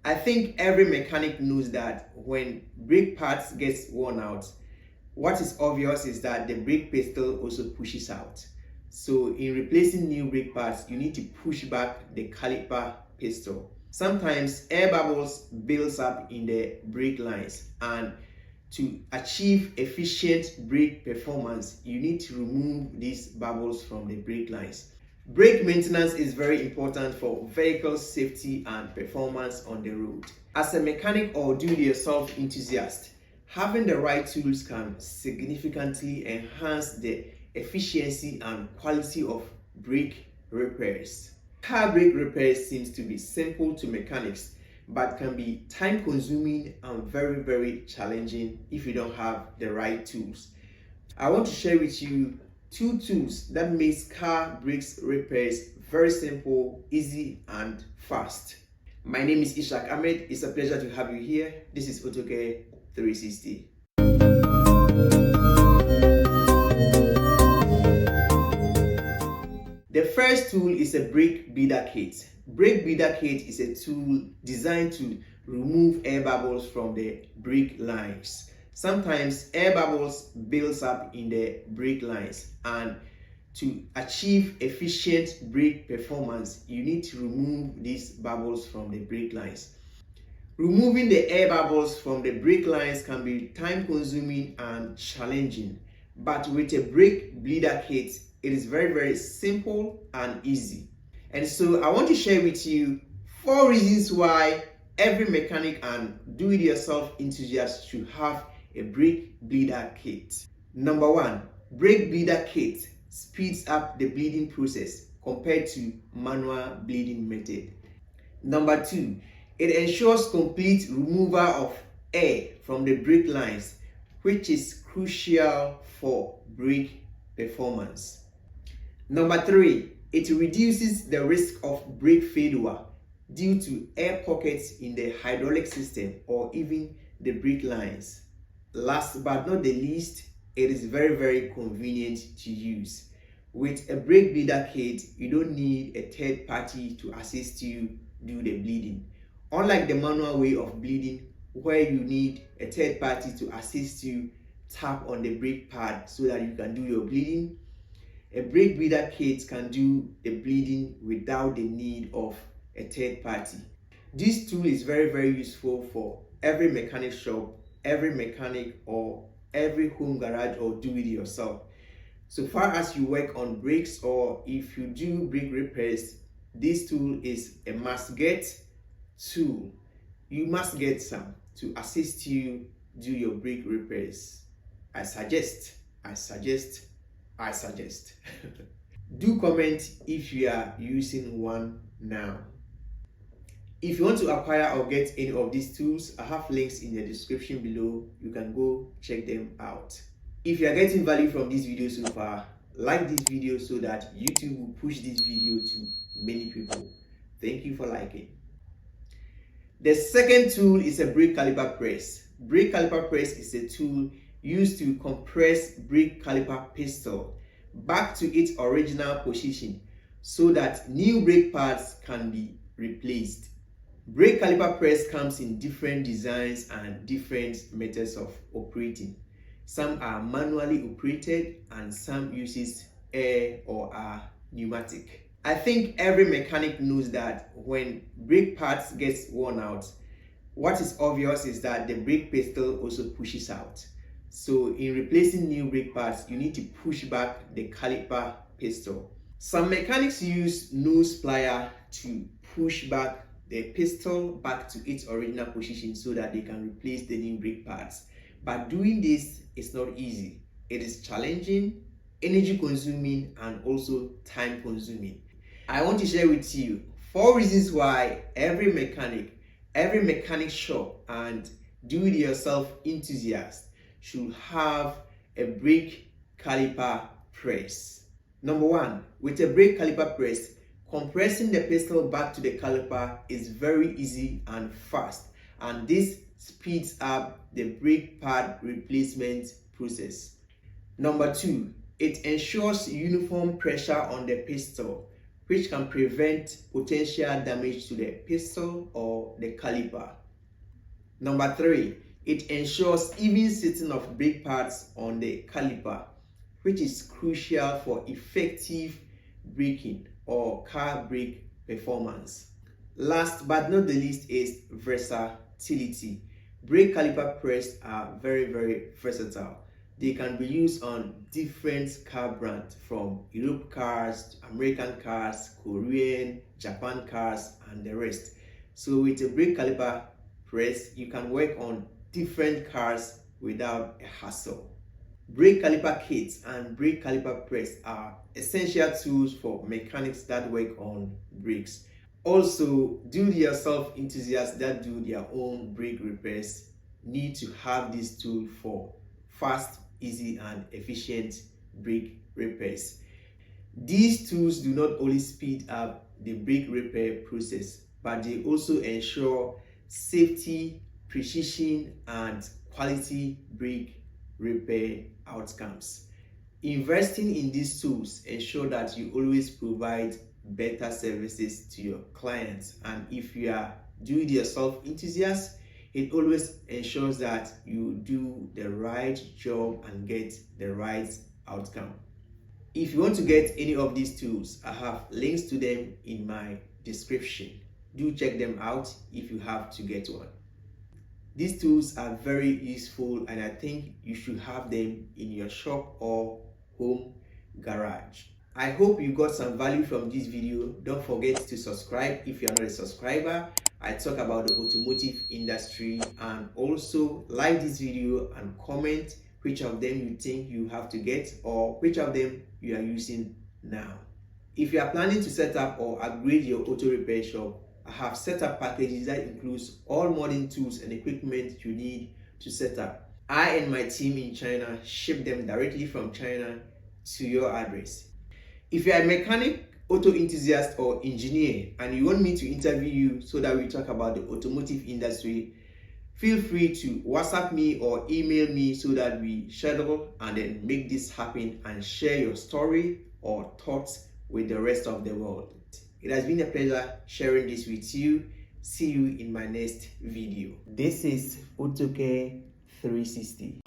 I think every mechanic knows that when brake pads gets worn out, what is obvious is that the brake pedal also pushes out. So in replacing new brake pads, you need to push back the caliper pistol. Sometimes air bubbles builds up in the brake lines, and to achieve efficient brake performance, you need to remove these bubbles from the brake lines. Brake maintenance is very important for vehicle safety and performance on the road. As a mechanic or do-it-yourself enthusiast, having the right tools can significantly enhance the efficiency and quality of brake repairs. Car brake repairs seems to be simple to mechanics, but can be time-consuming and very challenging if you don't have the right tools. I want to share with you two tools that makes car brakes repairs very simple, easy, and fast. My name is Ishak Ahmed. It's a pleasure to have you here. This is Autocare 360. The first tool is a brake bleeder kit. Brake bleeder kit is a tool designed to remove air bubbles from the brake lines. Sometimes air bubbles builds up in the brake lines, and to achieve efficient brake performance, you need to remove these bubbles from the brake lines. Removing the air bubbles from the brake lines can be time-consuming and challenging, but with a brake bleeder kit, it is very simple and easy. And so I want to share with you 4 reasons why every mechanic and do-it-yourself enthusiast should have a brake bleeder kit. Number 1, brake bleeder kit speeds up the bleeding process compared to manual bleeding method. Number 2, it ensures complete removal of air from the brake lines, which is crucial for brake performance. Number 3, it reduces the risk of brake failure due to air pockets in the hydraulic system or even the brake lines. Last but not the least, it is very convenient to use. With a brake bleeder kit, you don't need a third party to assist you do the bleeding. Unlike the manual way of bleeding, where you need a third party to assist you tap on the brake pad so that you can do your bleeding, a brake bleeder kit can do the bleeding without the need of a third party. This tool is very useful for every mechanic shop, every mechanic, or every home garage or do-it-yourself. So far as you work on brakes or if you do brake repairs, this tool is a must-get tool. You must get some to assist you do your brake repairs. I suggest. Do comment if you are using one now. If you want to acquire or get any of these tools, I have links in the description below. You can go check them out. If you are getting value from this video so far, like this video so that YouTube will push this video to many people. Thank you for liking. The second tool is a brake caliper press. Brake caliper press is a tool used to compress brake caliper pistol back to its original position so that new brake pads can be replaced. Brake caliper press comes in different designs and different methods of operating. Some are manually operated and some uses air or are pneumatic. I think every mechanic knows that when brake pads gets worn out, what is obvious is that the brake pedal also pushes out. So in replacing new brake pads, you need to push back the caliper pistol. Some mechanics use nose plier to push back the pistol back to its original position so that they can replace the new brake pads. But doing this is not easy. It is challenging, energy consuming, and also time consuming. I want to share with you 4 reasons why every mechanic shop and do-it-yourself enthusiast should have a brake caliper press. Number 1, with a brake caliper press, compressing the pistol back to the caliper is very easy and fast, and this speeds up the brake pad replacement process. Number 2, it ensures uniform pressure on the pistol, which can prevent potential damage to the pistol or the caliper. Number 3, it ensures even sitting of brake pads on the caliper, which is crucial for effective braking or car brake performance. Last but not the least is versatility. Brake caliper press are very versatile. They can be used on different car brands from Europe cars, American cars, Korean, Japan cars, and the rest. So with a brake caliper press, you can work on different cars without a hassle. Brake caliper kits and brake caliper press are essential tools for mechanics that work on brakes. Also, do-it-yourself enthusiasts that do their own brake repairs need to have this tool for fast, easy, and efficient brake repairs. These tools do not only speed up the brake repair process, but they also ensure safety, precision, and quality brake repair outcomes. Investing in these tools ensure that you always provide better services to your clients, and if you are do-it-yourself enthusiast, it always ensures that you do the right job and get the right outcome. If you want to get any of these tools, I have links to them in my description. Do check them out if you have to get one. These tools are very useful, and I think you should have them in your shop or home garage. I hope you got some value from this video. Don't forget to subscribe if you're not a subscriber. I talk about the automotive industry, and also like this video and comment which of them you think you have to get or which of them you are using now. If you are planning to set up or upgrade your auto repair shop, I have set up packages that includes all modern tools and equipment you need to set up. I and my team in China ship them directly from China to your address. If you are a mechanic, auto enthusiast, or engineer and you want me to interview you so that we talk about the automotive industry, feel free to WhatsApp me or email me so that we schedule and then make this happen and share your story or thoughts with the rest of the world. It has been a pleasure sharing this with you. See you in my next video. This is Autocare 360.